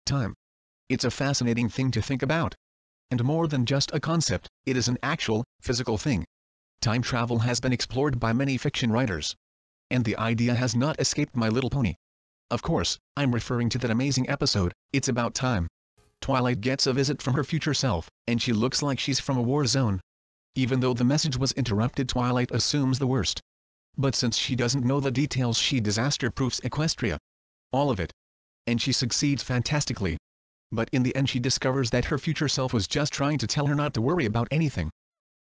Time. It's a fascinating thing to think about. And more than just a concept, it is an actual, physical thing. Time travel has been explored by many fiction writers. And the idea has not escaped My Little Pony. Of course, I'm referring to that amazing episode, It's About Time. Twilight gets a visit from her future self, and she looks like she's from a war zone. Even though the message was interrupted, Twilight assumes the worst. But since she doesn't know the details, she disaster-proofs Equestria. All of it. And she succeeds fantastically. But in the end she discovers that her future self was just trying to tell her not to worry about anything.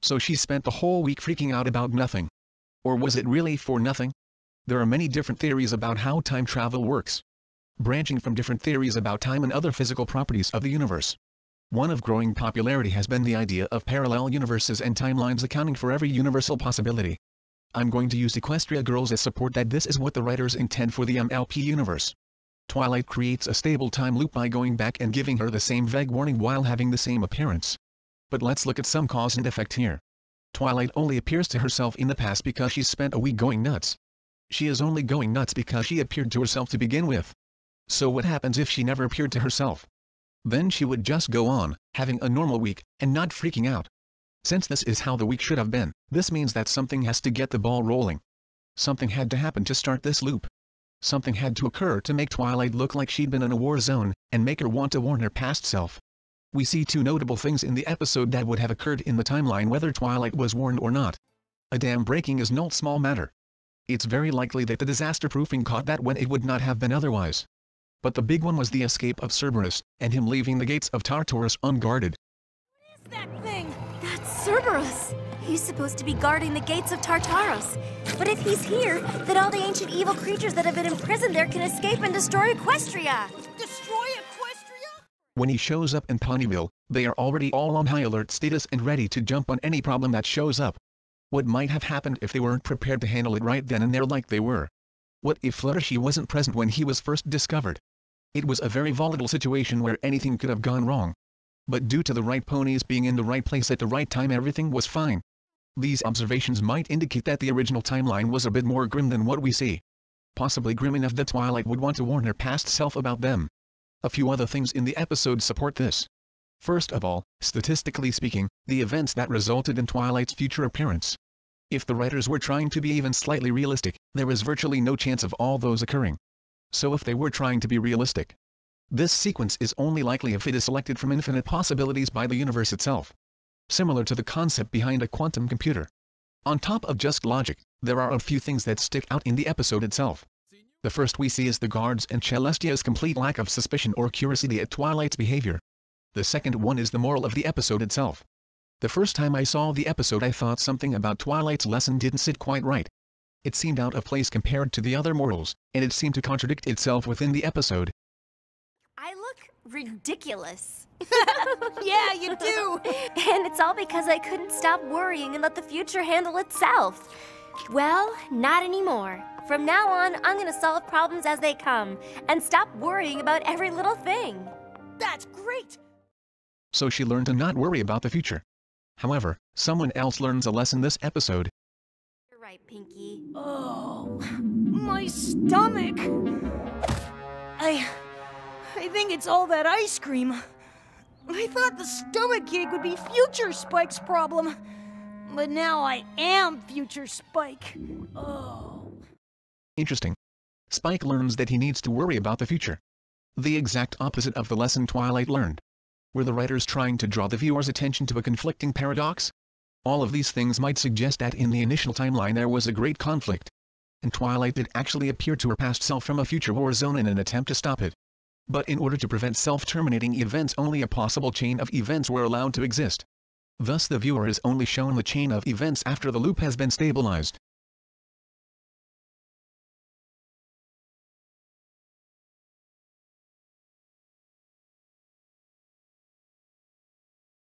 So she spent the whole week freaking out about nothing. Or was it really for nothing? There are many different theories about how time travel works, branching from different theories about time and other physical properties of the universe. One of growing popularity has been the idea of parallel universes and timelines accounting for every universal possibility. I'm going to use Equestria Girls as support that this is what the writers intend for the MLP universe. Twilight creates a stable time loop by going back and giving her the same vague warning while having the same appearance. But let's look at some cause and effect here. Twilight only appears to herself in the past because she spent a week going nuts. She is only going nuts because she appeared to herself to begin with. So what happens if she never appeared to herself? Then she would just go on, having a normal week, and not freaking out. Since this is how the week should have been, this means that something has to get the ball rolling. Something had to happen to start this loop. Something had to occur to make Twilight look like she'd been in a war zone, and make her want to warn her past self. We see two notable things in the episode that would have occurred in the timeline whether Twilight was warned or not. A dam breaking is no small matter. It's very likely that the disaster-proofing caught that when it would not have been otherwise. But the big one was the escape of Cerberus, and him leaving the gates of Tartarus unguarded. What is that thing? That's Cerberus! He's supposed to be guarding the gates of Tartarus. But if he's here, then all the ancient evil creatures that have been imprisoned there can escape and destroy Equestria! Destroy Equestria? When he shows up in Ponyville, they are already all on high alert status and ready to jump on any problem that shows up. What might have happened if they weren't prepared to handle it right then and there like they were? What if Fluttershy wasn't present when he was first discovered? It was a very volatile situation where anything could have gone wrong. But due to the right ponies being in the right place at the right time, everything was fine. These observations might indicate that the original timeline was a bit more grim than what we see. Possibly grim enough that Twilight would want to warn her past self about them. A few other things in the episode support this. First of all, statistically speaking, the events that resulted in Twilight's future appearance. If the writers were trying to be even slightly realistic, there is virtually no chance of all those occurring. So if they were trying to be realistic, this sequence is only likely if it is selected from infinite possibilities by the universe itself. Similar to the concept behind a quantum computer. On top of just logic, there are a few things that stick out in the episode itself. The first we see is the guards and Celestia's complete lack of suspicion or curiosity at Twilight's behavior. The second one is the moral of the episode itself. The first time I saw the episode I thought something about Twilight's lesson didn't sit quite right. It seemed out of place compared to the other morals, and it seemed to contradict itself within the episode. I look ridiculous. Yeah, you do! And it's all because I couldn't stop worrying and let the future handle itself. Well, not anymore. From now on, I'm gonna solve problems as they come, and stop worrying about every little thing. That's great! So she learned to not worry about the future. However, someone else learns a lesson this episode. You're right, Pinky. Oh, my stomach! I think it's all that ice cream. I thought the stomachache would be Future Spike's problem. But now I am Future Spike. Oh. Interesting. Spike learns that he needs to worry about the future. The exact opposite of the lesson Twilight learned. Were the writers trying to draw the viewer's attention to a conflicting paradox? All of these things might suggest that in the initial timeline there was a great conflict. And Twilight did actually appear to her past self from a future war zone in an attempt to stop it. But in order to prevent self-terminating events, only a possible chain of events were allowed to exist. Thus the viewer is only shown the chain of events after the loop has been stabilized.